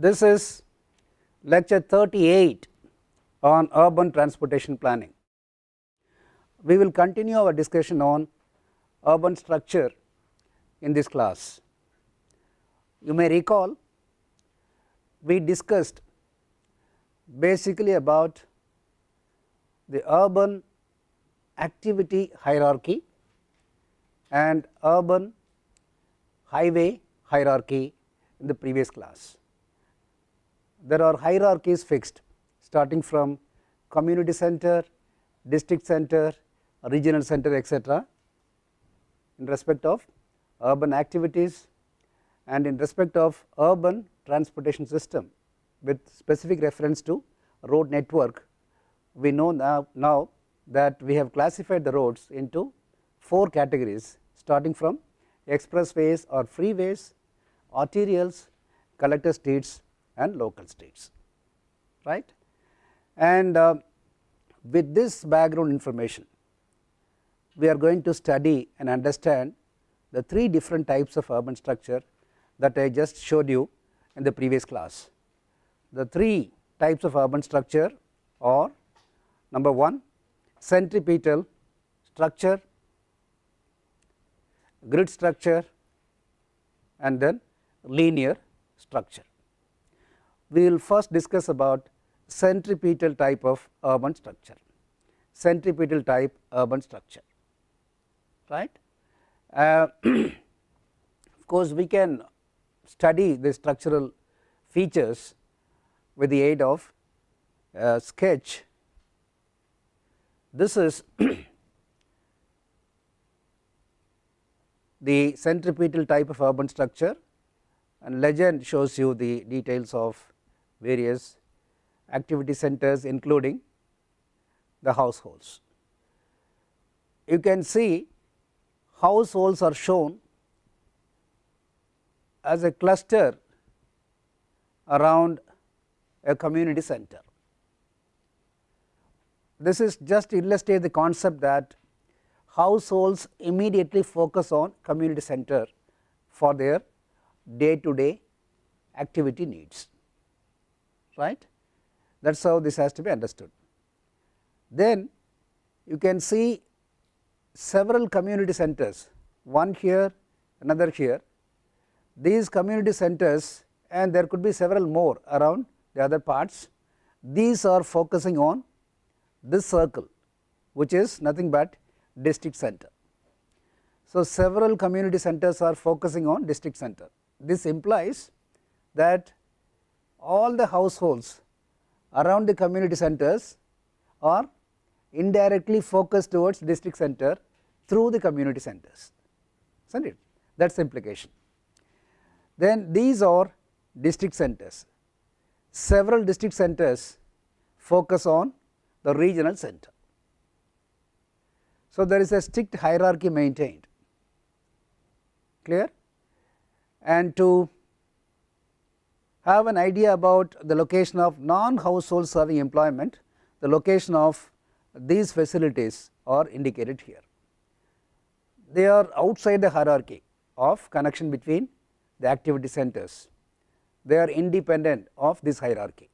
This is lecture 38 on urban transportation planning. We will continue our discussion on urban structure in this class. You may recall we discussed basically about the urban activity hierarchy and urban highway hierarchy in the previous class. There are hierarchies fixed starting from community center, district center, regional center, etc. in respect of urban activities and in respect of urban transportation system with specific reference to road network. We know now that we have classified the roads into 4 categories starting from expressways or freeways, arterials, collector streets and local streets, right. And with this background information we are going to study and understand the 3 different types of urban structure that I just showed you in the previous class. The 3 types of urban structure are: number 1, centripetal structure, grid structure and then linear structure. We will first discuss about centripetal type of urban structure, centripetal type urban structure, right. Of course, we can study the structural features with the aid of a sketch. This is the centripetal type of urban structure, and legend shows you the details of various activity centers including the households. You can see households are shown as a cluster around a community center. This is just to illustrate the concept that households immediately focus on community center for their day to day activity needs, right. That is how this has to be understood. Then you can see several community centers, one here, another here. These community centers, and there could be several more around the other parts, these are focusing on this circle which is nothing but district center. So several community centers are focusing on district center. This implies that all the households around the community centers are indirectly focused towards district center through the community centers, isn't it? That is the implication. Then these are district centers. Several district centers focus on the regional center. So there is a strict hierarchy maintained, clear. And to have an idea about the location of non-household serving employment, the location of these facilities are indicated here. They are outside the hierarchy of connection between the activity centers. They are independent of this hierarchy,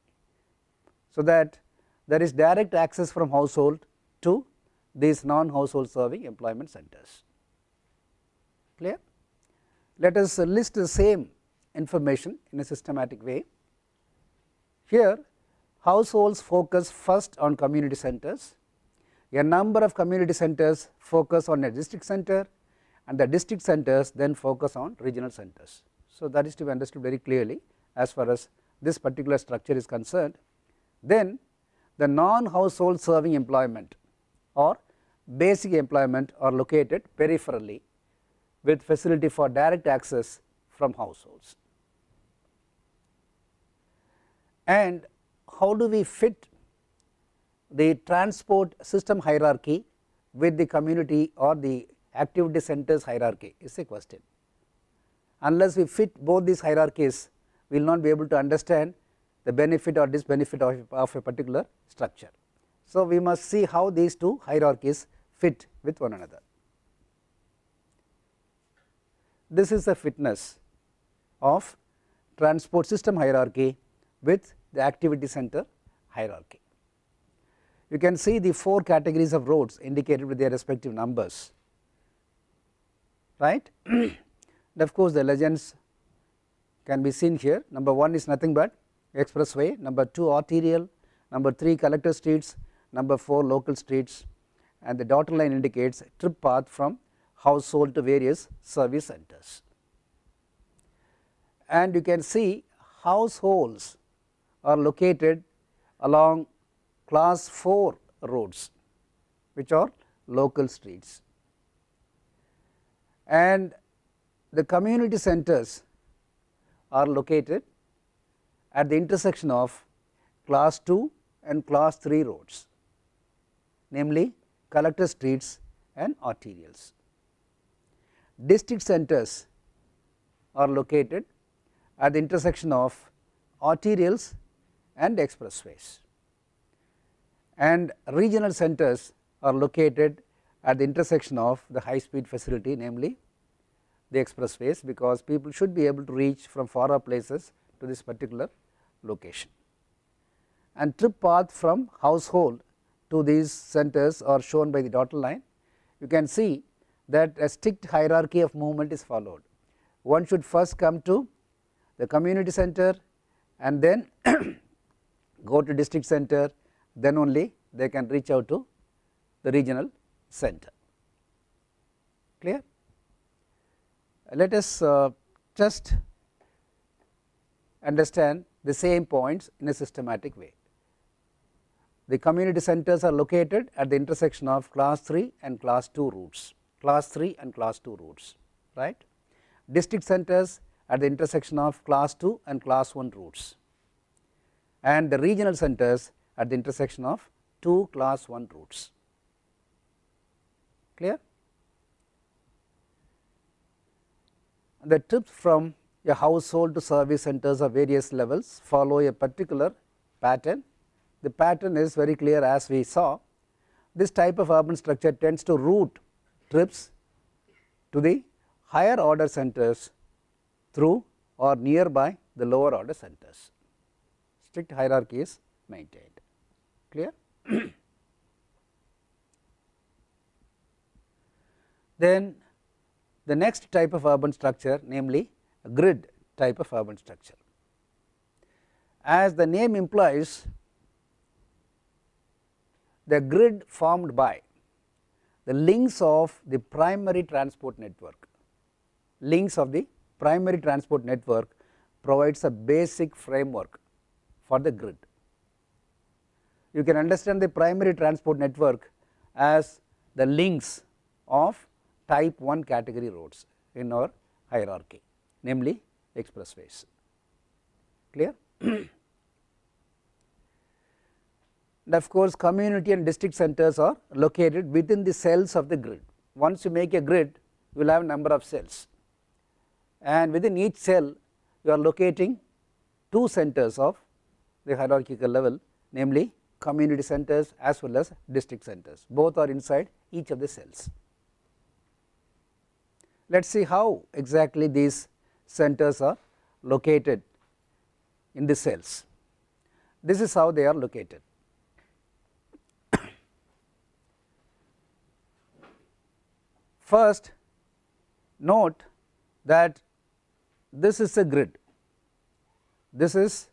so that there is direct access from household to these non-household serving employment centers, clear. Let us list the same information in a systematic way. Here households focus first on community centers, a number of community centers focus on a district center, and the district centers then focus on regional centers. So that is to be understood very clearly as far as this particular structure is concerned. Then the non-household serving employment or basic employment are located peripherally with facility for direct access from households. And how do we fit the transport system hierarchy with the community or the activity centers hierarchy is a question. Unless we fit both these hierarchies, we will not be able to understand the benefit or disbenefit of a particular structure. So we must see how these 2 hierarchies fit with one another. This is the fitness of transport system hierarchy with the activity center hierarchy. You can see the 4 categories of roads indicated with their respective numbers, right. And of course, the legends can be seen here. Number 1 is nothing but expressway, number 2 arterial, number 3 collector streets, number 4 local streets, and the dotted line indicates trip path from household to various service centers. And you can see households are located along class 4 roads, which are local streets, and the community centers are located at the intersection of class 2 and class 3 roads, namely collector streets and arterials. District centers are located at the intersection of arterials and expressways, and regional centers are located at the intersection of the high speed facility, namely the expressways, because people should be able to reach from far off places to this particular location. And trip path from household to these centers are shown by the dotted line. You can see that a strict hierarchy of movement is followed. One should first come to the community center and then go to district center, then only they can reach out to the regional center. Clear? Let us just understand the same points in a systematic way. The community centers are located at the intersection of class 3 and class 2 routes, right. District centers at the intersection of class 2 and class 1 routes, and the regional centers at the intersection of 2 class 1 routes. Clear? The trips from a household to service centers of various levels follow a particular pattern. The pattern is very clear, as we saw. This type of urban structure tends to route trips to the higher order centers through or nearby the lower order centers. Strict hierarchy is maintained. Clear? Then the next type of urban structure, namely a grid type of urban structure. As the name implies, the grid formed by the links of the primary transport network. Links of the primary transport network provides a basic framework for the grid. You can understand the primary transport network as the links of type 1 category roads in our hierarchy, namely expressways. Clear? And of course, community and district centers are located within the cells of the grid. Once you make a grid, you will have a number of cells, and within each cell you are locating 2 centers of the hierarchical level, namely community centers as well as district centers. Both are inside each of the cells. Let us see how exactly these centers are located in the cells. This is how they are located. First, note that this is a grid. This is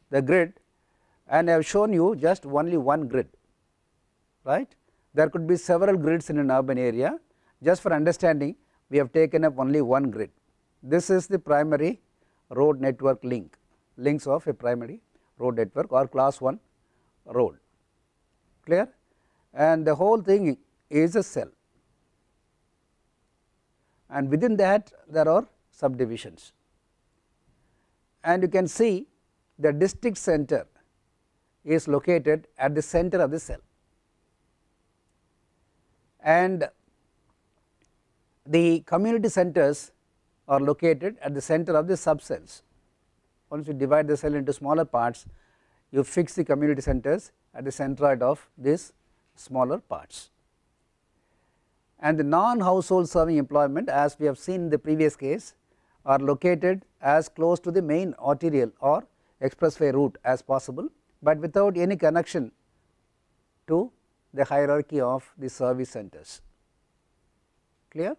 the grid, and I have shown you just only one grid, right. There could be several grids in an urban area. Just for understanding, we have taken up only one grid. This is the primary road network links of a primary road network or class 1 road. Clear? And the whole thing is a cell, and within that there are subdivisions, and you can see the district center is located at the center of the cell, and the community centers are located at the center of the subcells. Once you divide the cell into smaller parts, you fix the community centers at the centroid of these smaller parts. And the non-household serving employment, as we have seen in the previous case, are located as close to the main arterial or expressway route as possible, but without any connection to the hierarchy of the service centers. Clear?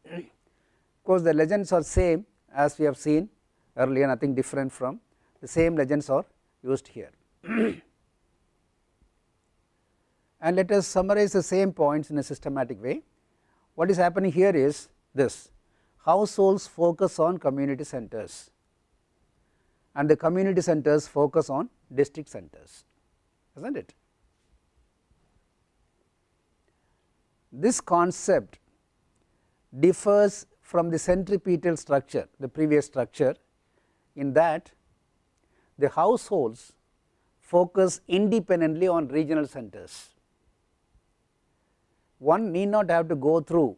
Of course, the legends are same as we have seen earlier, nothing different from the same legends are used here. And let us summarize the same points in a systematic way. What is happening here is this: households focus on community centers and the community centers focus on district centers, is not it? This concept differs from the centripetal structure, the previous structure, in that the households focus independently on regional centers. One need not have to go through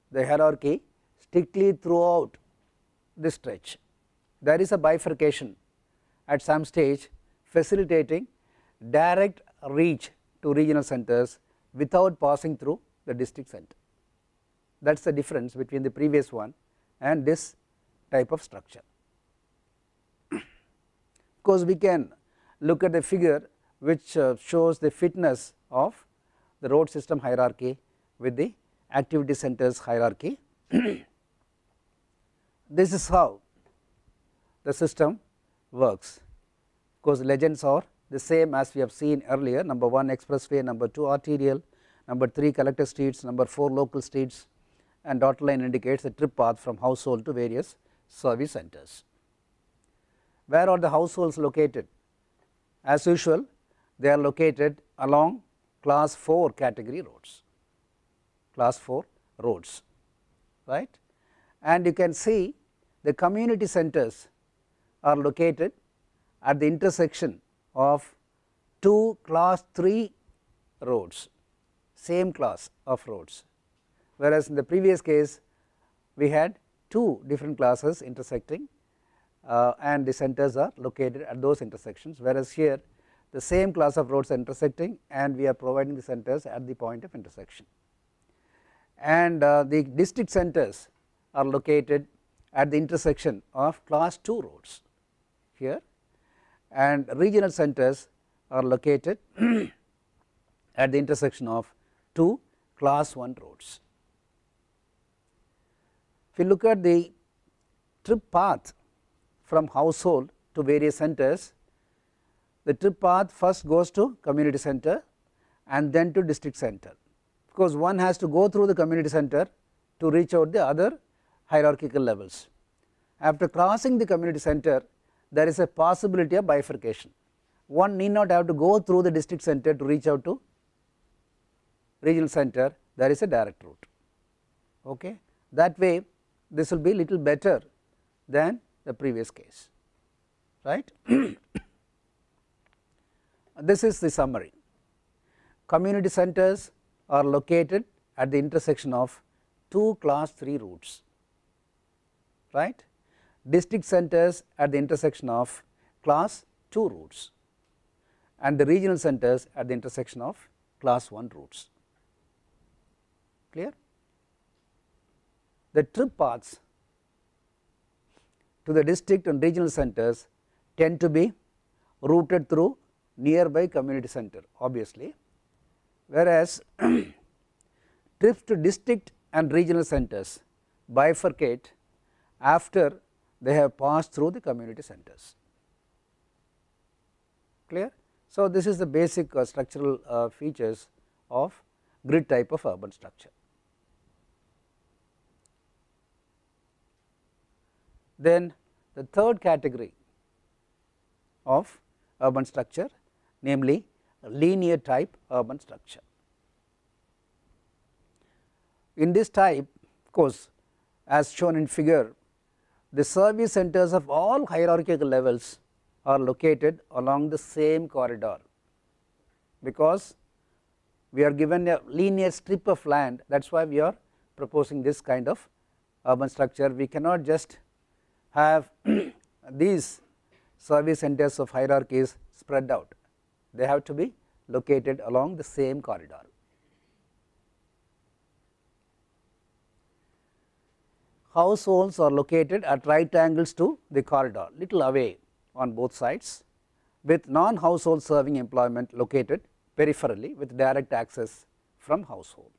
the hierarchy strictly throughout the stretch. There is a bifurcation at some stage facilitating direct reach to regional centers without passing through the district center. That is the difference between the previous one and this type of structure. Of course, we can look at the figure which shows the fitness of the road system hierarchy with the activity centers hierarchy. This is how the system works. Of course, legends are the same as we have seen earlier: number 1 expressway, number 2 arterial, number 3 collector streets, number 4 local streets, and dotted line indicates the trip path from household to various service centers. Where are the households located? As usual, they are located along class 4 category roads, class 4 roads, right. And you can see the community centers are located at the intersection of 2 class 3 roads, same class of roads, whereas in the previous case we had 2 different classes intersecting and the centers are located at those intersections, whereas here the same class of roads are intersecting and we are providing the centers at the point of intersection. And the district centers are located at the intersection of class 2 roads here, and regional centers are located at the intersection of 2 class 1 roads. If you look at the trip path from household to various centers, the trip path first goes to community center and then to district center. Of course, one has to go through the community center to reach out the other hierarchical levels. After crossing the community center, there is a possibility of bifurcation. One need not have to go through the district center to reach out to regional center, there is a direct route. Okay. That way this will be little better than the previous case, right. This is the summary. Community centers are located at the intersection of 2 class 3 routes, right. District centers at the intersection of class 2 routes and the regional centers at the intersection of class 1 routes. Clear? The trip paths to the district and regional centers tend to be routed through nearby community center obviously, whereas trips to district and regional centers bifurcate after they have passed through the community centers. Clear? So, this is the basic structural features of grid type of urban structure. Then the third category of urban structure, namely linear type urban structure. In this type, of course, as shown in figure, the service centers of all hierarchical levels are located along the same corridor, because we are given a linear strip of land, that is why we are proposing this kind of urban structure. We cannot just have these service centers of hierarchies spread out, they have to be located along the same corridor. Households are located at right angles to the corridor, little away on both sides, with non-household serving employment located peripherally with direct access from household.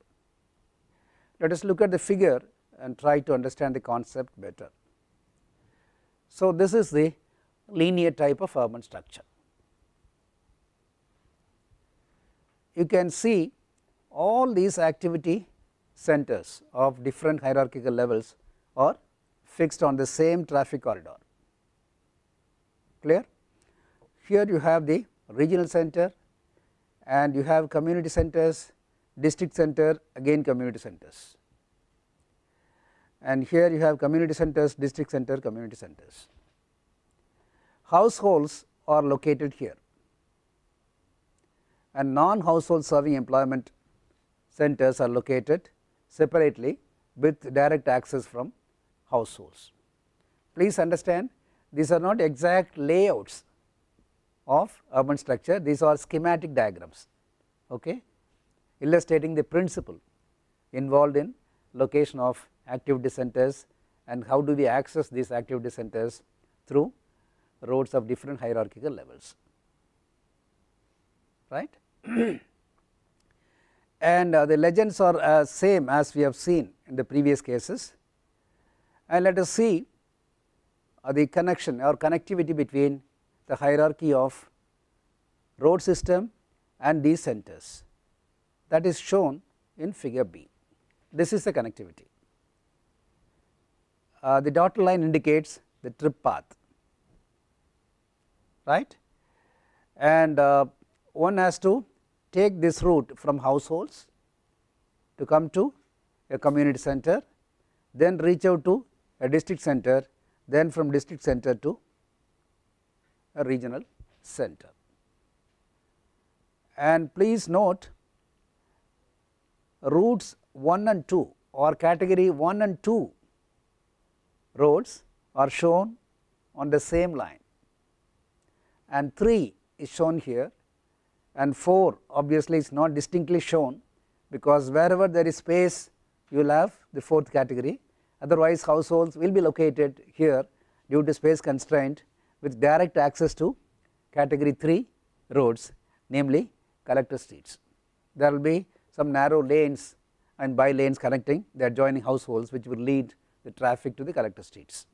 Let us look at the figure and try to understand the concept better. So, this is the linear type of urban structure. You can see all these activity centers of different hierarchical levels are fixed on the same traffic corridor. Clear? Here you have the regional center and you have community centers, district center, again community centers, and here you have community centers, district center, community centers. Households are located here and non-household serving employment centers are located separately with direct access from households. Please understand, these are not exact layouts of urban structure, these are schematic diagrams, okay, illustrating the principle involved in location of activity centers and how do we access these activity centers through roads of different hierarchical levels, right. And the legends are same as we have seen in the previous cases, and let us see the connection or connectivity between the hierarchy of road system and these centers, that is shown in figure B. This is the connectivity. The dotted line indicates the trip path, right, and one has to take this route from households to come to a community center, then reach out to a district center, then from district center to a regional center. And please note, routes 1 and 2 or category 1 and 2 roads are shown on the same line, and 3 is shown here, and 4 obviously is not distinctly shown, because wherever there is space you will have the 4th category, otherwise households will be located here due to space constraint with direct access to category 3 roads, namely collector streets. There will be some narrow lanes and by lanes connecting the adjoining households, which will lead the traffic to the collector streets.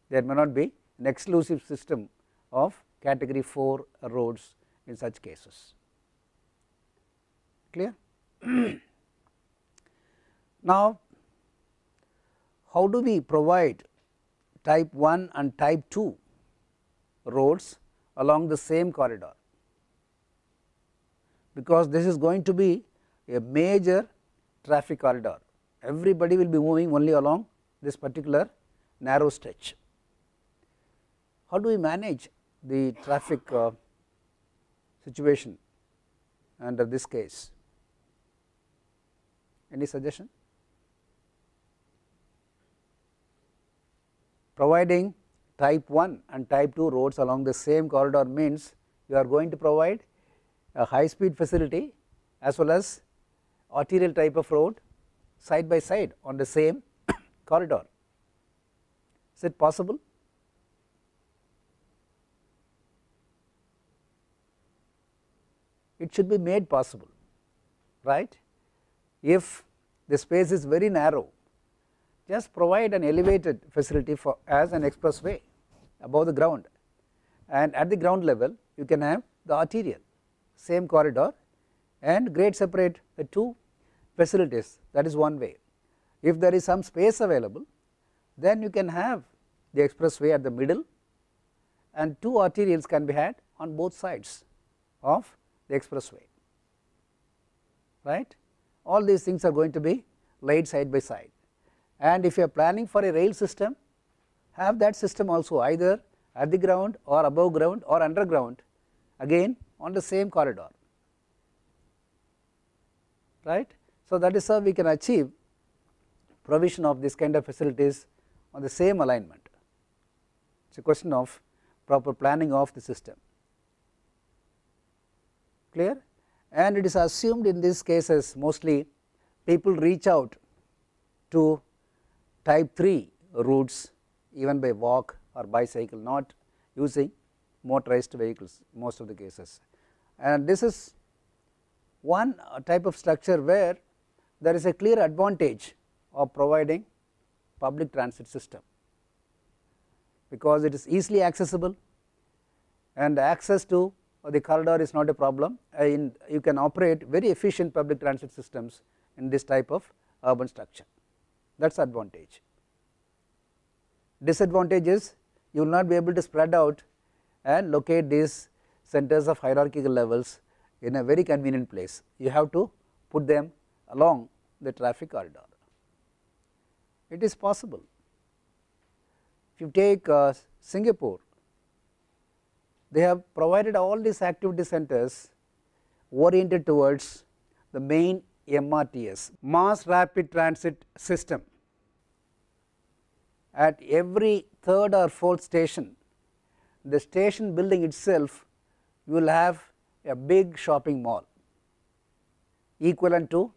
There may not be an exclusive system of category 4 roads in such cases. Clear? Now, how do we provide type 1 and type 2 roads along the same corridor? Because this is going to be a major traffic corridor, everybody will be moving only along this particular narrow stretch. How do we manage the traffic situation under this case? Any suggestion? Providing type 1 and type 2 roads along the same corridor means you are going to provide a high speed facility as well as arterial type of road side by side on the same corridor. Is it possible? It should be made possible, right? If the space is very narrow, just provide an elevated facility for as an expressway above the ground, and at the ground level you can have the arterial same corridor and grade separate the two facilities. That is one way. If there is some space available, then you can have the expressway at the middle and two arterials can be had on both sides of the expressway, right. All these things are going to be laid side by side, and if you are planning for a rail system, have that system also either at the ground or above ground or underground, again on the same corridor, right. So, that is how we can achieve provision of this kind of facilities on the same alignment. It is a question of proper planning of the system. Clear? And it is assumed in these cases mostly people reach out to type 3 routes even by walk or bicycle, not using motorized vehicles most of the cases. And this is one type of structure where there is a clear advantage of providing public transit system, because it is easily accessible and access to the corridor is not a problem. You can operate very efficient public transit systems in this type of urban structure. That is advantage. Disadvantage is you will not be able to spread out and locate these centers of hierarchical levels in a very convenient place. You have to put them along the traffic corridor. It is possible. If you take Singapore, they have provided all these activity centers oriented towards the main MRTS, mass rapid transit system. At every third or fourth station, the station building itself, you will have a big shopping mall equivalent to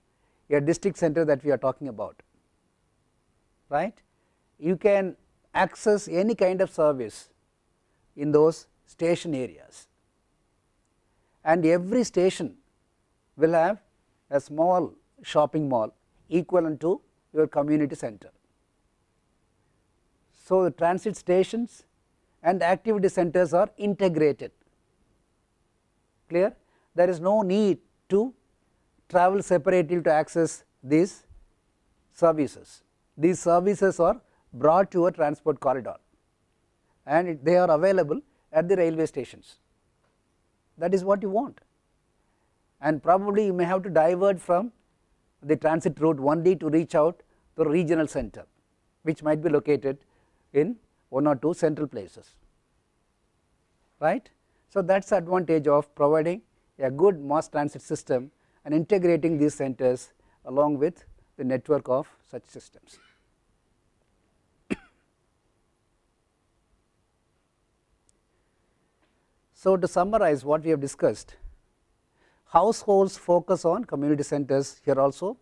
a district center that we are talking about, right. You can access any kind of service in those station areas, and every station will have a small shopping mall equivalent to your community center. So, the transit stations and activity centers are integrated, clear. There is no need to travel separately to access these services. These services are brought to a transport corridor and they are available at the railway stations. That is what you want, and probably you may have to divert from the transit route only to reach out to the regional center, which might be located in one or two central places, right. So, that is the advantage of providing a good mass transit system and integrating these centers along with the network of such systems. So, to summarize what we have discussed, households focus on community centers here also,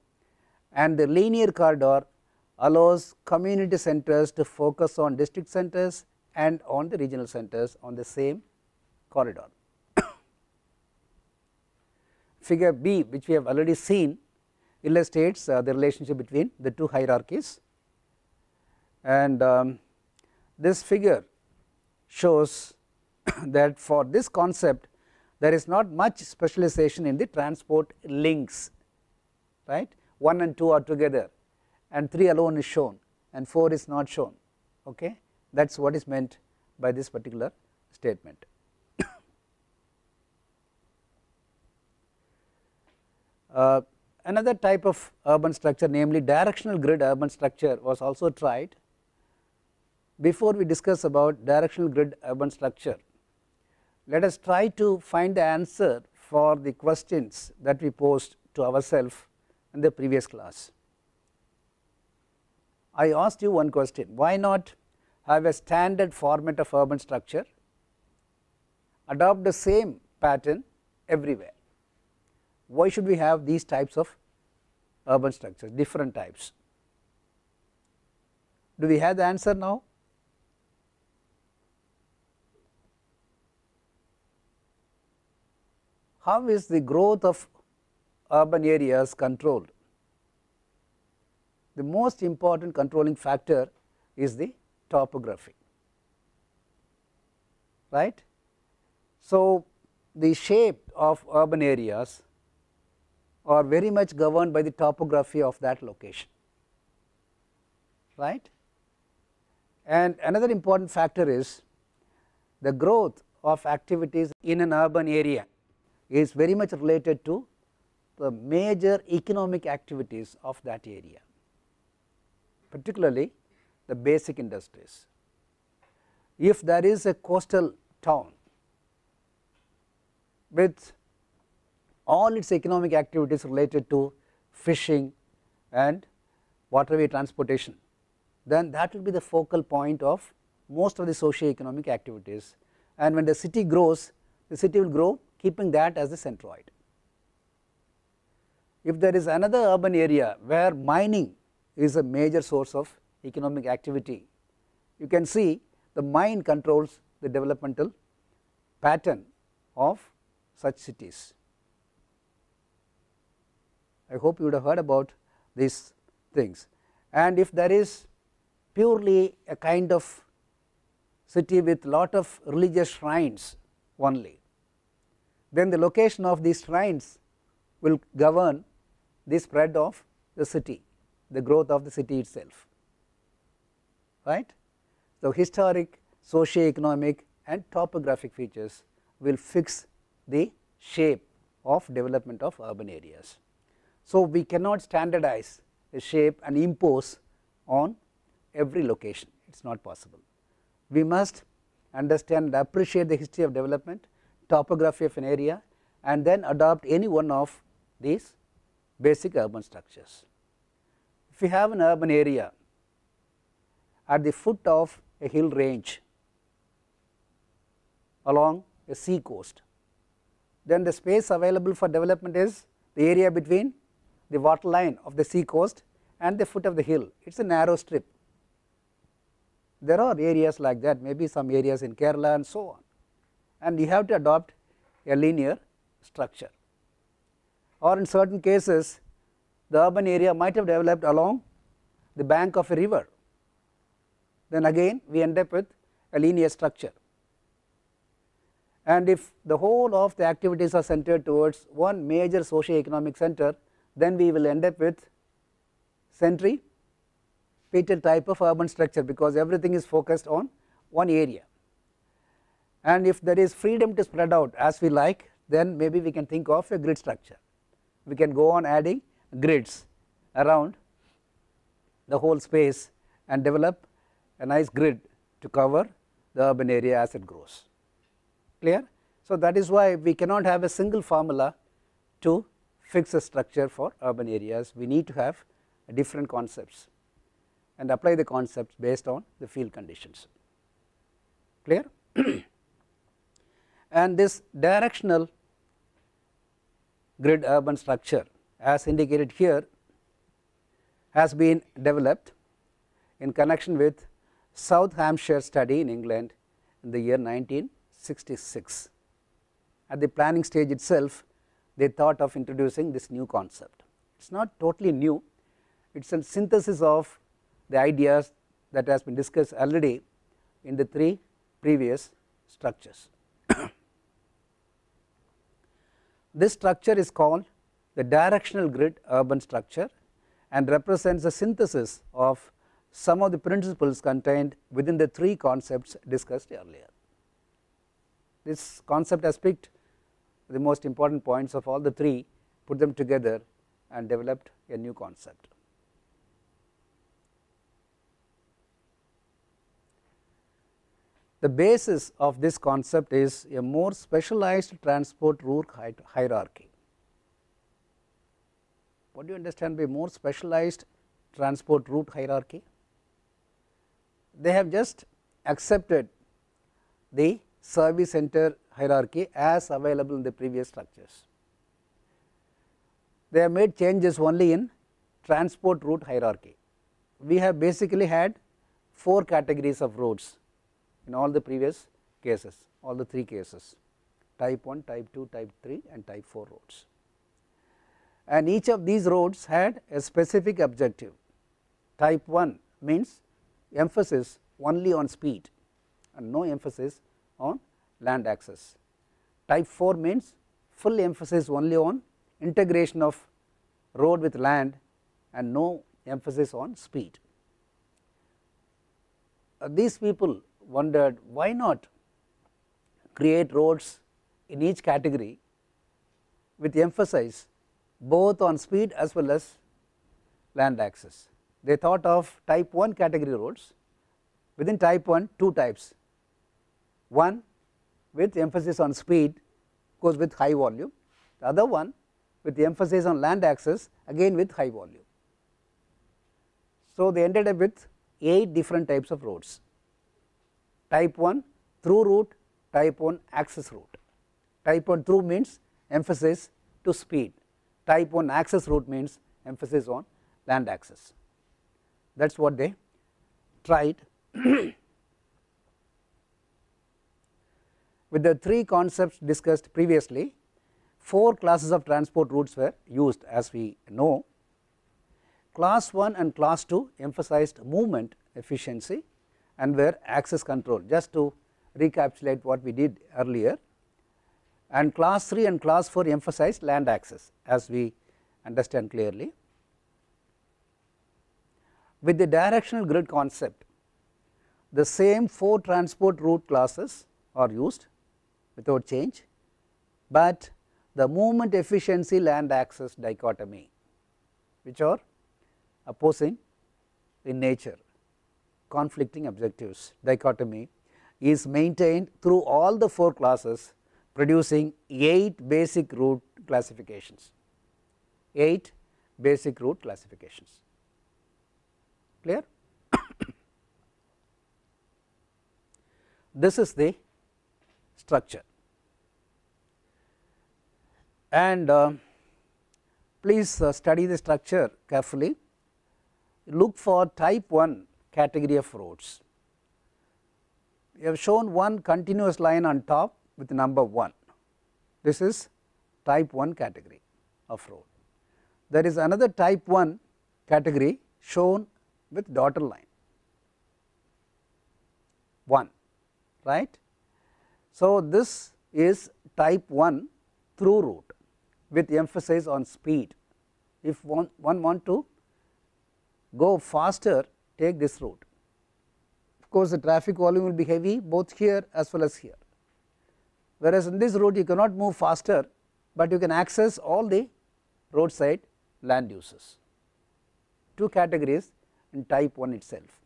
and the linear corridor allows community centers to focus on district centers and on the regional centers on the same corridor. Figure B, which we have already seen, illustrates the relationship between the two hierarchies, and this figure shows that for this concept there is not much specialization in the transport links, right. 1 and 2 are together and 3 alone is shown and 4 is not shown, okay. That is what is meant by this particular statement. Another type of urban structure, namely directional grid urban structure, was also tried. Before we discuss about directional grid urban structure, let us try to find the answer for the questions that we posed to ourselves in the previous class. I asked you one question: why not have a standard format of urban structure, adopt the same pattern everywhere? Why should we have these types of urban structures, different types? Do we have the answer now? How is the growth of urban areas controlled? The most important controlling factor is the topography, right. So, the shape of urban areas are very much governed by the topography of that location, right. And another important factor is the growth of activities in an urban area is very much related to the major economic activities of that area, particularly the basic industries. If there is a coastal town with all its economic activities related to fishing and waterway transportation, then that will be the focal point of most of the socio-economic activities, and when the city grows, the city will grow keeping that as the centroid. If there is another urban area where mining is a major source of economic activity, you can see the mine controls the developmental pattern of such cities. I hope you would have heard about these things. And if there is purely a kind of city with lot of religious shrines only, then the location of these shrines will govern the spread of the city, the growth of the city itself, right. So, historic, socio-economic and topographic features will fix the shape of development of urban areas. So, we cannot standardize a shape and impose on every location, it is not possible. We must understand and appreciate the history of development, topography of an area, and then adopt any one of these basic urban structures. If you have an urban area at the foot of a hill range along a sea coast, then the space available for development is the area between the water line of the sea coast and the foot of the hill. It is a narrow strip. There are areas like that, maybe some areas in Kerala and so on, and you have to adopt a linear structure. Or in certain cases the urban area might have developed along the bank of a river, then again we end up with a linear structure. And if the whole of the activities are centered towards one major socio-economic center, then we will end up with centripetal type of urban structure, because everything is focused on one area. And if there is freedom to spread out as we like, then maybe we can think of a grid structure. We can go on adding grids around the whole space and develop a nice grid to cover the urban area as it grows. Clear? So, that is why we cannot have a single formula to fix a structure for urban areas. We need to have different concepts and apply the concepts based on the field conditions. Clear? And this directional grid urban structure, as indicated here, has been developed in connection with South Hampshire study in England in the year 1966. At the planning stage itself, they thought of introducing this new concept. It is not totally new, it is a synthesis of the ideas that has been discussed already in the three previous structures. This structure is called the directional grid urban structure and represents a synthesis of some of the principles contained within the three concepts discussed earlier. This concept has picked the most important points of all the three, put them together and developed a new concept. The basis of this concept is a more specialized transport route hierarchy. What do you understand by more specialized transport route hierarchy? They have just accepted the service center hierarchy as available in the previous structures. They have made changes only in transport route hierarchy. We have basically had 4 categories of roads in all the previous cases, all the 3 cases, type 1, type 2, type 3 and type 4 roads. And each of these roads had a specific objective. Type 1 means emphasis only on speed and no emphasis on land access. Type 4 means full emphasis only on integration of road with land and no emphasis on speed. These people wondered, why not create roads in each category with emphasis both on speed as well as land access. They thought of type 1 category roads. Within type 1, 2 types, one with emphasis on speed goes with high volume, the other one with the emphasis on land access again with high volume. So, they ended up with 8 different types of roads. Type 1 through route, type 1 access route. Type 1 through means emphasis to speed, type 1 access route means emphasis on land access. That is what they tried. with the three concepts discussed previously, 4 classes of transport routes were used as we know. Class 1 and class 2 emphasized movement efficiency and were access control, just to recapitulate what we did earlier, and class 3 and class 4 emphasized land access, as we understand clearly. With the directional grid concept, the same 4 transport route classes are used without change, but the movement efficiency land access dichotomy, which are opposing in nature, conflicting objectives dichotomy, is maintained through all the 4 classes, producing 8 basic route classifications. 8 basic route classifications. Clear? This is the structure, and please study the structure carefully. Look for type 1 category of roads. We have shown one continuous line on top with number 1. This is type 1 category of road. There is another type 1 category shown with dotted line 1, right. So, this is type 1 through route with emphasis on speed. If one want to go faster, take this route. Of course, the traffic volume will be heavy both here as well as here, whereas in this route you cannot move faster, but you can access all the roadside land uses. 2 categories in type 1 itself.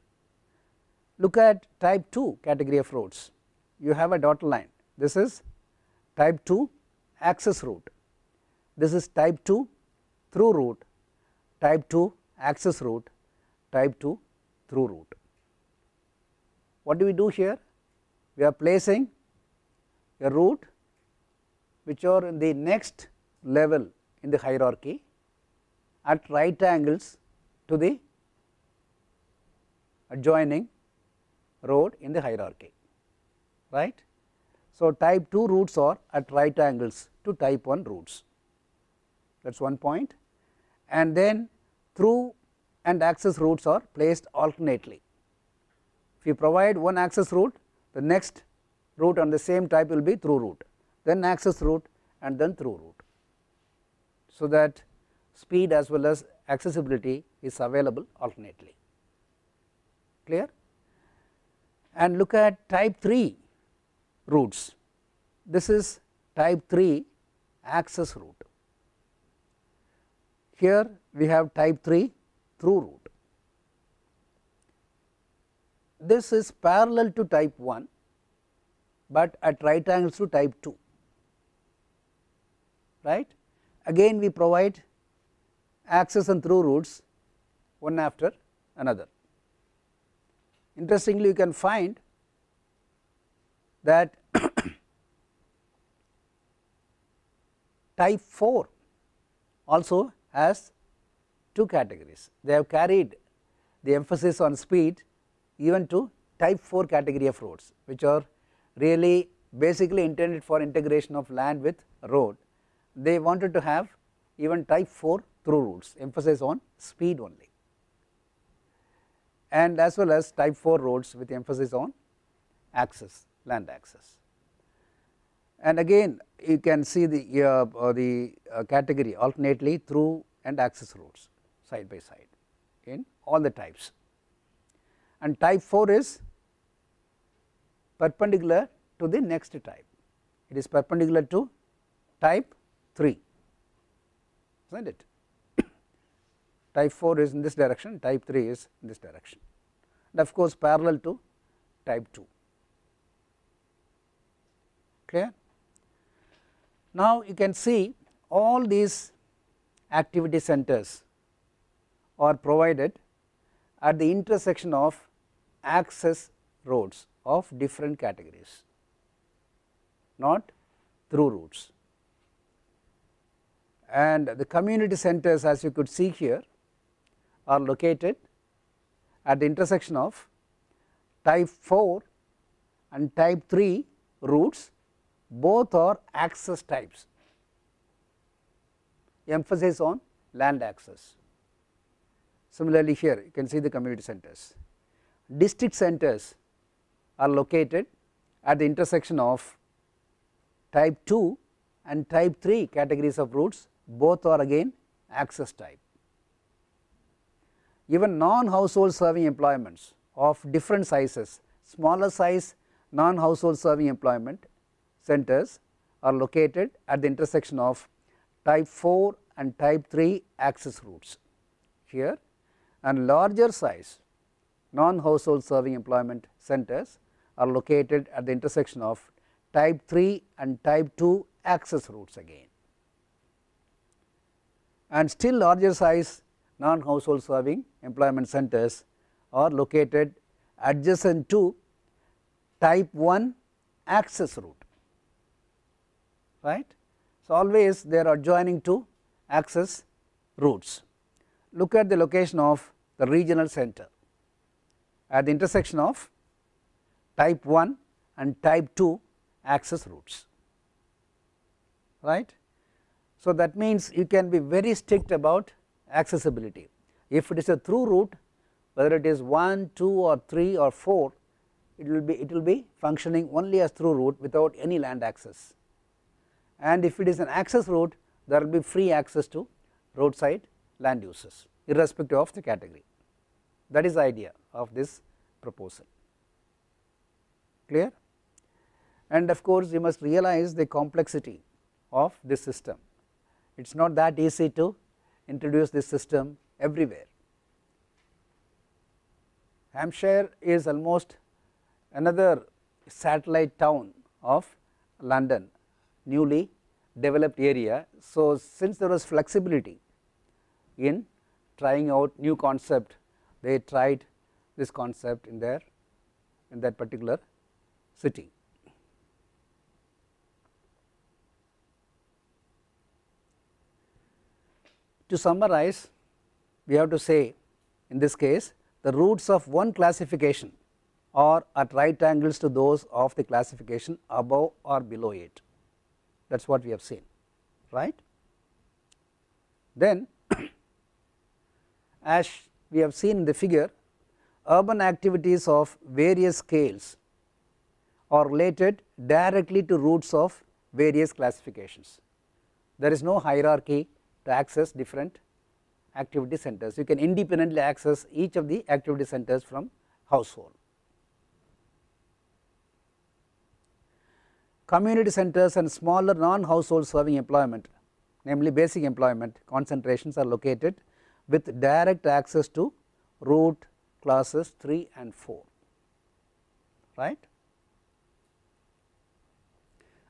Look at type 2 category of roads. You have a dotted line. This is type 2 access route. This is type 2 through route, type 2 access route, type 2 through route. What do we do here? We are placing a route which are in the next level in the hierarchy at right angles to the adjoining road in the hierarchy, right. So, type 2 routes are at right angles to type 1 routes, that is one point, and then through and access routes are placed alternately. If you provide one access route, the next route on the same type will be through route, then access route and then through route, so that speed as well as accessibility is available alternately. Clear? And look at type 3 routes. This is type 3 access route. Here we have type 3 through route. This is parallel to type 1, but at right angles to type 2, right. Again we provide access and through routes one after another. Interestingly, you can find that type 4 also has 2 categories. They have carried the emphasis on speed even to type 4 category of roads, which are really basically intended for integration of land with road. They wanted to have even type 4 through routes, emphasis on speed only, and as well as type 4 roads with emphasis on access, land access. And again you can see the category alternately through and access roads side by side in all the types. And type 4 is perpendicular to the next type. It is perpendicular to type 3, is not it? Type 4 is in this direction, type 3 is in this direction, and of course parallel to type 2. Clear? Now you can see all these activity centers are provided at the intersection of access roads of different categories, not through routes. And the community centers, as you could see here, are located at the intersection of type 4 and type 3 routes both are access types, emphasis on land access. Similarly, here you can see the community centers. District centers are located at the intersection of type 2 and type 3 categories of routes, both are again access type. Even non-household serving employments of different sizes, smaller size non-household serving employment centers are located at the intersection of type 4 and type 3 access routes here, and larger size non-household serving employment centers are located at the intersection of type 3 and type 2 access routes again, and still larger size non-household serving employment centers are located adjacent to type 1 access route, right. So, always they are adjoining to access routes. Look at the location of the regional center at the intersection of type 1 and type 2 access routes, right. So, that means you can be very strict about accessibility. If it is a through route, whether it is 1, 2 or 3 or 4, it will be functioning only as through route without any land access, and if it is an access route, there will be free access to roadside land uses irrespective of the category. That is the idea of this proposal, clear. And of course, you must realize the complexity of this system. It is not that easy to introduce this system everywhere. Hampshire is almost another satellite town of London, newly developed area. So, since there was flexibility in trying out new concept, they tried this concept in that particular city. To summarize, we have to say in this case the routes of one classification are at right angles to those of the classification above or below it. That is what we have seen, right. Then as we have seen in the figure, urban activities of various scales are related directly to routes of various classifications. There is no hierarchy to access different activity centers. You can independently access each of the activity centers from household. Community centers and smaller non-household serving employment, namely basic employment concentrations, are located with direct access to route classes 3 and 4, right.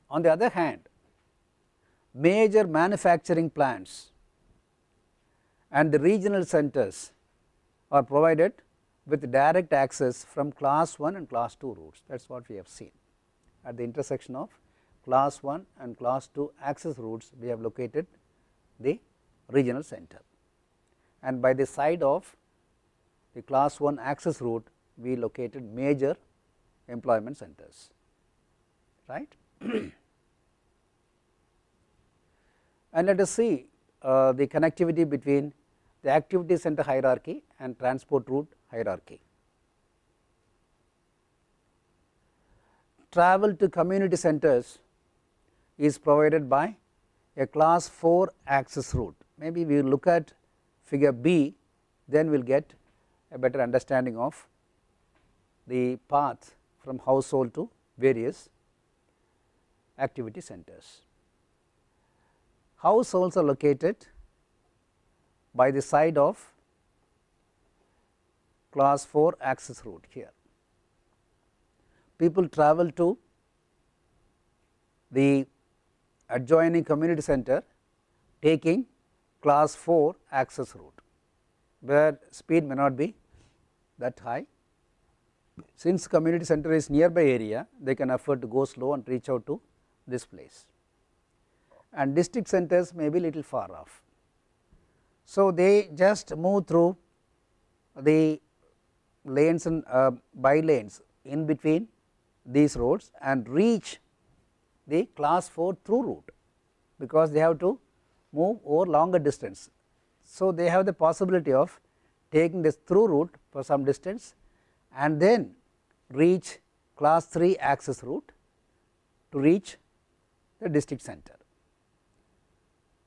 On the other hand, major manufacturing plants and the regional centers are provided with direct access from class 1 and class 2 routes. That is what we have seen. At the intersection of class 1 and class 2 access routes, we have located the regional center, and by the side of the class 1 access route, we located major employment centers, right. And let us see the connectivity between the activity center hierarchy and transport route hierarchy. Travel to community centers is provided by a class 4 access route. Maybe we will look at figure B, then we will get a better understanding of the path from household to various activity centers. Households are located by the side of class 4 access route here. People travel to the adjoining community center taking class 4 access route, where speed may not be that high. Since community center is nearby area, they can afford to go slow and reach out to this place, and district centers may be little far off. So, they just move through the lanes and by lanes in between these roads and reach the class 4 through route, because they have to move over longer distance. So, they have the possibility of taking this through route for some distance and then reach class 3 access route to reach the district center.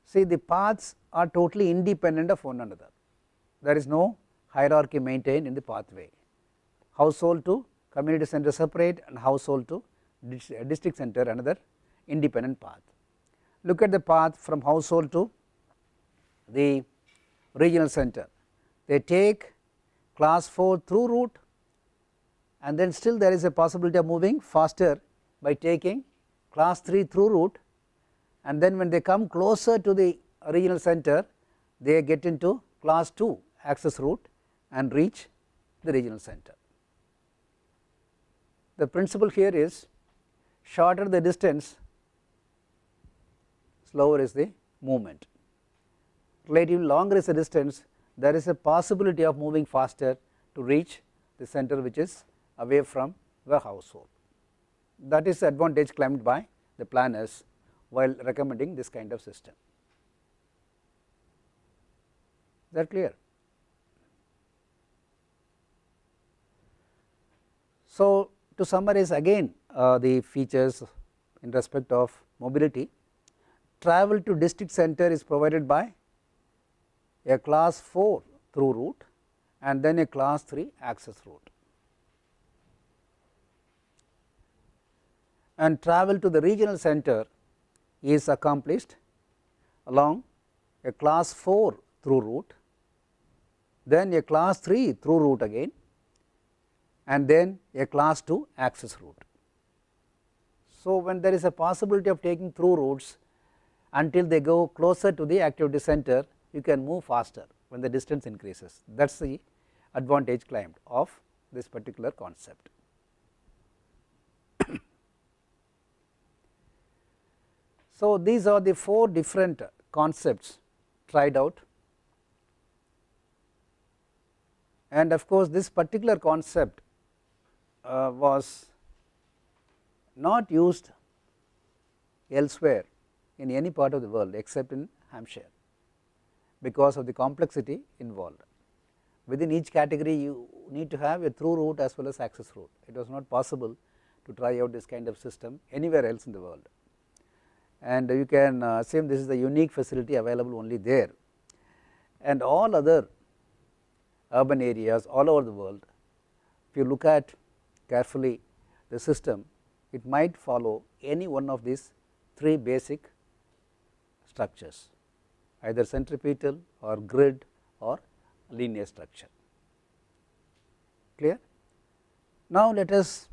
See, the paths are totally independent of one another. There is no hierarchy maintained in the pathway. Household to community center separate and household to district center another independent path. Look at the path from household to the regional center. They take class 4 through route, and then still there is a possibility of moving faster by taking class 3 through route, and then when they come closer to the regional center, they get into class 2 access route and reach the regional center. The principle here is, shorter the distance, slower is the movement. Relatively longer is the distance, there is a possibility of moving faster to reach the center which is away from the household. That is the advantage claimed by the planners while recommending this kind of system. Is that clear? So, to summarize again the features in respect of mobility, travel to district center is provided by a class 4 through route and then a class 3 access route, and travel to the regional center is accomplished along a class 4 through route, then a class 3 through route again, and then a class 2 access route. So, when there is a possibility of taking through routes until they go closer to the activity center, you can move faster when the distance increases. That is the advantage claimed of this particular concept. So, these are the 4 different concepts tried out, and of course, this particular concept was not used elsewhere in any part of the world except in Hampshire, because of the complexity involved. Within each category you need to have a through route as well as access route. It was not possible to try out this kind of system anywhere else in the world, and you can assume this is the unique facility available only there, and all other urban areas all over the world, if you look at carefully the system, it might follow any one of these 3 basic structures, either centripetal or grid or linear structure. Clear? Now, let us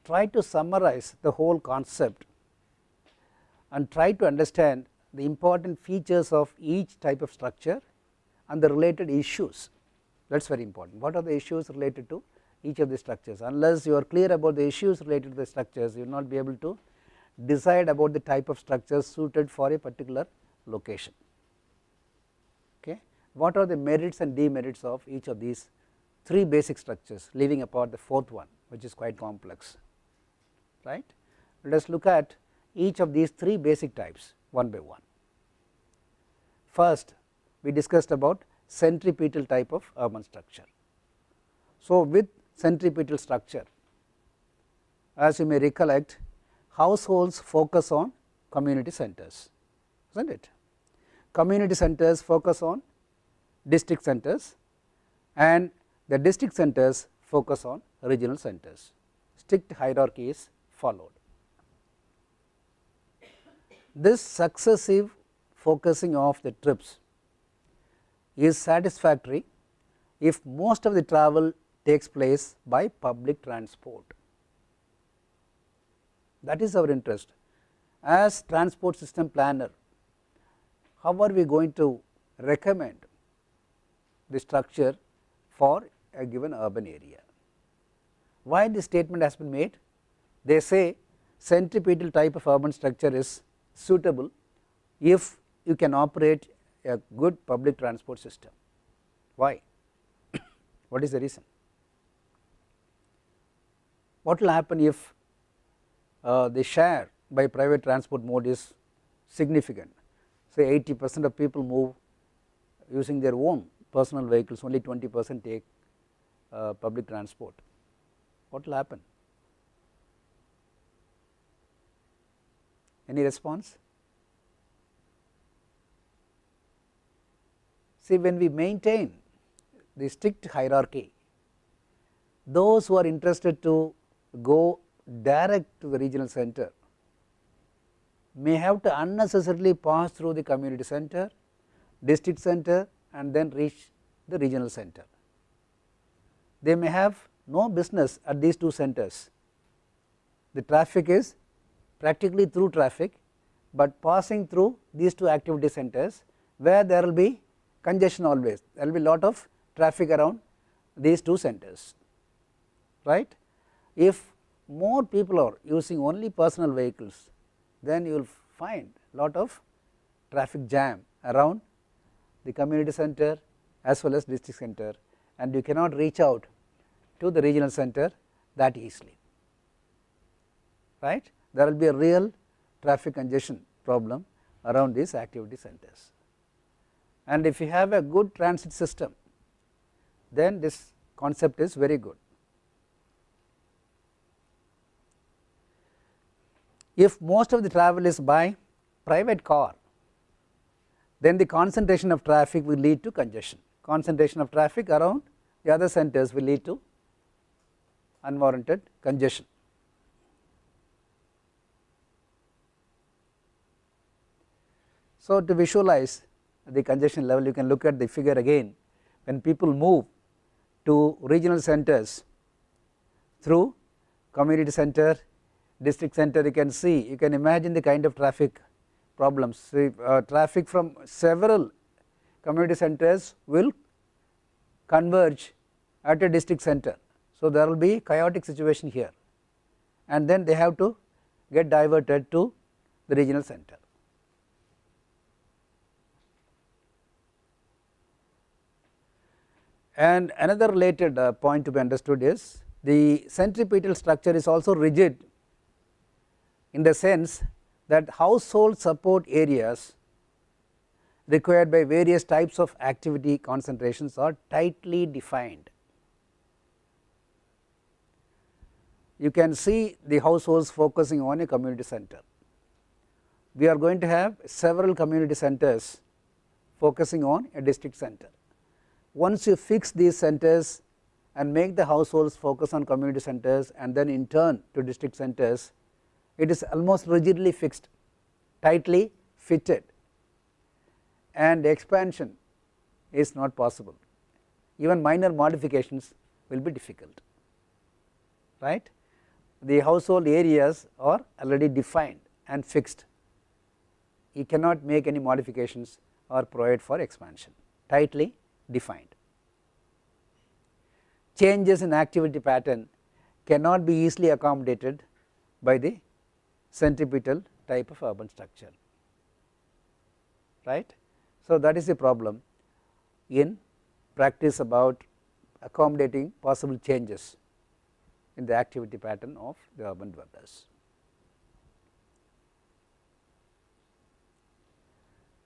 try to summarize the whole concept and try to understand the important features of each type of structure and the related issues. That is very important. What are the issues related to each of the structures? Unless you are clear about the issues related to the structures, you will not be able to decide about the type of structures suited for a particular location. Okay. What are the merits and demerits of each of these 3 basic structures, leaving apart the 4th one, which is quite complex, right? Let us look at each of these 3 basic types one by one. First, we discussed about centripetal type of urban structure. So, with centripetal structure, as you may recollect, households focus on community centers, is not it? Community centers focus on district centers, and the district centers focus on regional centers. Strict hierarchy is followed. This successive focusing of the trips is satisfactory if most of the travel takes place by public transport. That is our interest. As transport system planner, how are we going to recommend the structure for a given urban area? Why this statement has been made? They say centripetal type of urban structure is suitable if you can operate a good public transport system. Why? What is the reason? What will happen if the share by private transport mode is significant. Say 80% of people move using their own personal vehicles, only 20% take public transport. What will happen? Any response? See, when we maintain the strict hierarchy, those who are interested to go direct to the regional center may have to unnecessarily pass through the community center, district center, and then reach the regional center. They may have no business at these two centers. The traffic is practically through traffic, but passing through these two activity centers where there will be congestion always, there will be lot of traffic around these two centers, right. If more people are using only personal vehicles, then you will find lot of traffic jam around the community center as well as district center, and you cannot reach out to the regional center that easily, right. There will be a real traffic congestion problem around these activity centers, and if you have a good transit system, then this concept is very good. If most of the travel is by private car, then the concentration of traffic will lead to congestion. Concentration of traffic around the other centers will lead to unwarranted congestion. So, to visualize the congestion level, you can look at the figure again. When people move to regional centers through community center, district center, you can see, you can imagine the kind of traffic problems. See, traffic from several community centers will converge at a district center. So, there will be chaotic situation here, and then they have to get diverted to the regional center. And another related point to be understood is the centripetal structure is also rigid in the sense that household support areas required by various types of activity concentrations are tightly defined. You can see the households focusing on a community center. We are going to have several community centers focusing on a district center. Once you fix these centers and make the households focus on community centers and then in turn to district centers, it is almost rigidly fixed, tightly fitted, and expansion is not possible. Even minor modifications will be difficult, right. The household areas are already defined and fixed. You cannot make any modifications or provide for expansion, tightly defined. Changes in activity pattern cannot be easily accommodated by the centripetal type of urban structure, right. So, that is the problem in practice about accommodating possible changes in the activity pattern of the urban dwellers.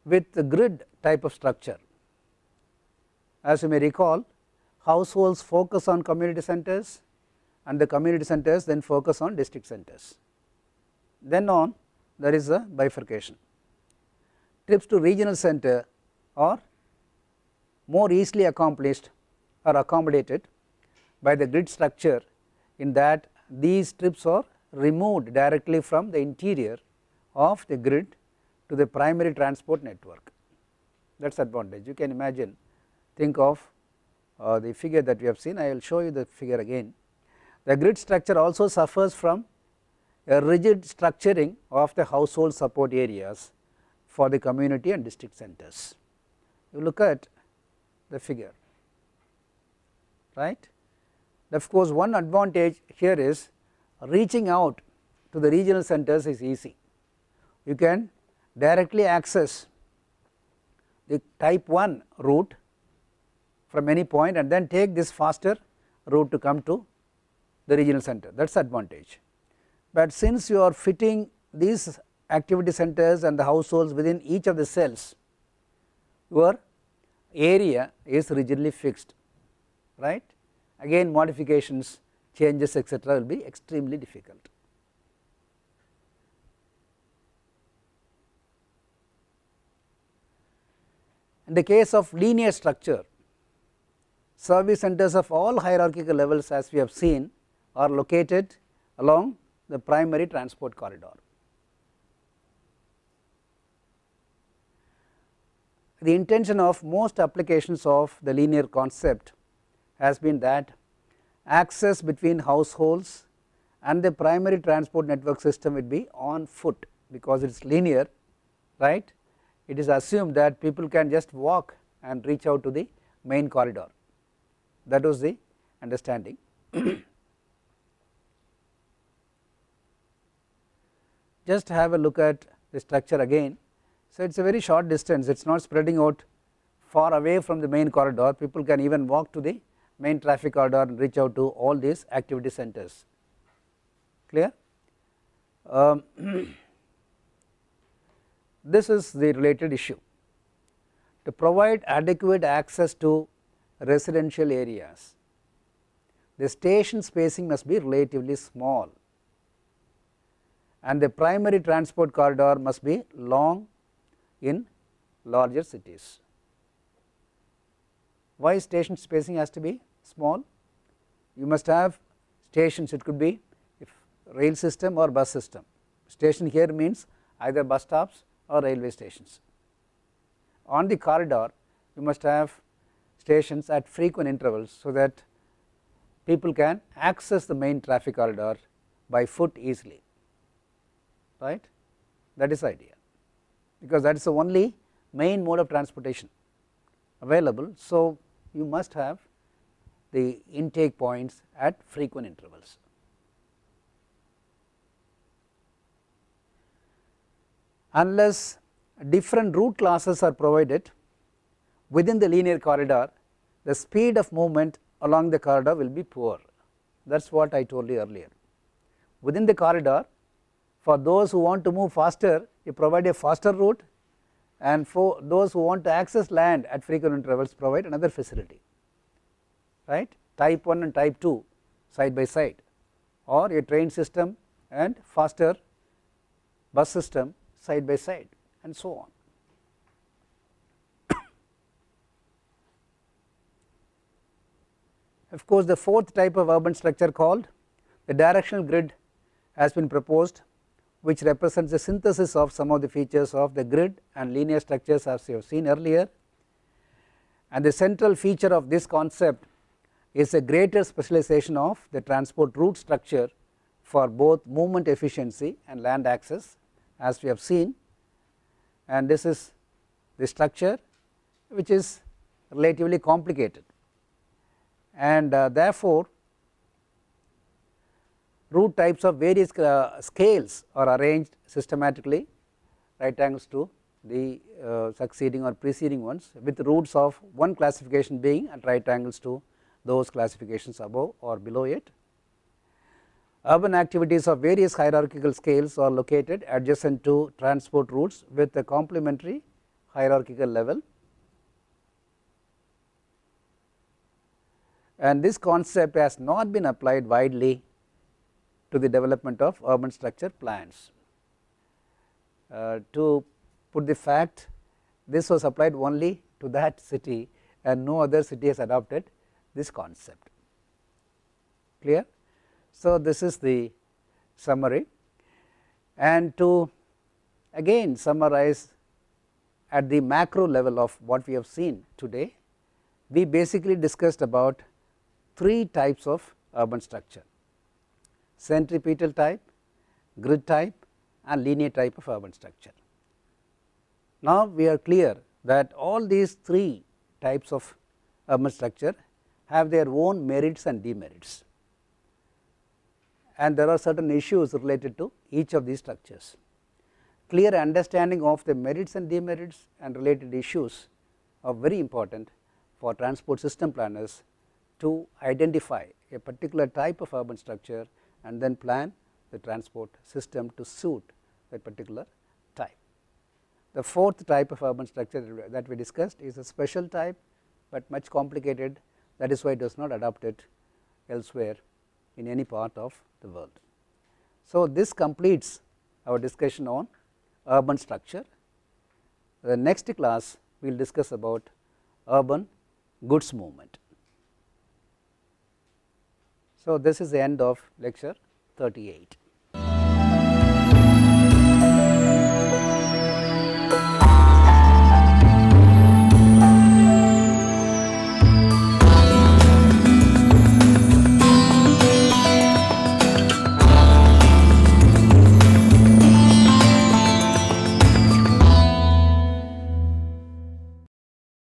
With the grid type of structure, as you may recall, households focus on community centers and the community centers then focus on district centers. Then on there is a bifurcation. Trips to regional center are more easily accomplished or accommodated by the grid structure, in that these trips are removed directly from the interior of the grid to the primary transport network. That is advantage. You can imagine, think of the figure that we have seen. I will show you the figure again. The grid structure also suffers from a rigid structuring of the household support areas for the community and district centers. You look at the figure, right. Of course, one advantage here is reaching out to the regional centers is easy. You can directly access the type 1 route from any point and then take this faster route to come to the regional center, that is advantage. But since you are fitting these activity centers and the households within each of the cells, your area is rigidly fixed, right. Again modifications, changes, etc., will be extremely difficult. In the case of linear structure, service centers of all hierarchical levels, as we have seen, are located along the primary transport corridor. The intention of most applications of the linear concept has been that access between households and the primary transport network system will be on foot, because it is linear, right. It is assumed that people can just walk and reach out to the main corridor. That was the understanding. Just have a look at the structure again. So, it is a very short distance, it is not spreading out far away from the main corridor. People can even walk to the main traffic corridor and reach out to all these activity centers. Clear? This is the related issue. To provide adequate access to residential areas, the station spacing must be relatively small and the primary transport corridor must be long in larger cities. Why station spacing has to be small? You must have stations, it could be if rail system or bus system. Station here means either bus stops or railway stations. On the corridor you must have stations at frequent intervals, so that people can access the main traffic corridor by foot easily, right. That is the idea, because that is the only main mode of transportation available. So, you must have the intake points at frequent intervals. Unless different route classes are provided within the linear corridor, the speed of movement along the corridor will be poor. That is what I told you earlier. Within the corridor, for those who want to move faster, you provide a faster route, and for those who want to access land at frequent intervals, provide another facility, right. Type 1 and type 2 side by side, or a train system and faster bus system side by side, and so on. Of course, the fourth type of urban structure, called the directional grid, has been proposed, which represents the synthesis of some of the features of the grid and linear structures, as you have seen earlier. And the central feature of this concept is a greater specialization of the transport route structure for both movement efficiency and land access, as we have seen. And this is the structure, which is relatively complicated, and therefore route types of various scales are arranged systematically, right angles to the succeeding or preceding ones, with routes of one classification being at right angles to those classifications above or below it. Urban activities of various hierarchical scales are located adjacent to transport routes with a complementary hierarchical level, and this concept has not been applied widely to the development of urban structure plans. To put the fact, this was applied only to that city and no other city has adopted this concept. Clear? So, this is the summary, and to again summarize at the macro level of what we have seen today, we basically discussed about three types of urban structure: centripetal type, grid type, and linear type of urban structure. Now, we are clear that all these three types of urban structure have their own merits and demerits, and there are certain issues related to each of these structures. Clear understanding of the merits and demerits and related issues are very important for transport system planners to identify a particular type of urban structure and then plan the transport system to suit that particular type. The fourth type of urban structure that we discussed is a special type, but much complicated, that is why it was not adopted elsewhere in any part of the world. So, this completes our discussion on urban structure. The next class we will discuss about urban goods movement. So, this is the end of lecture 38.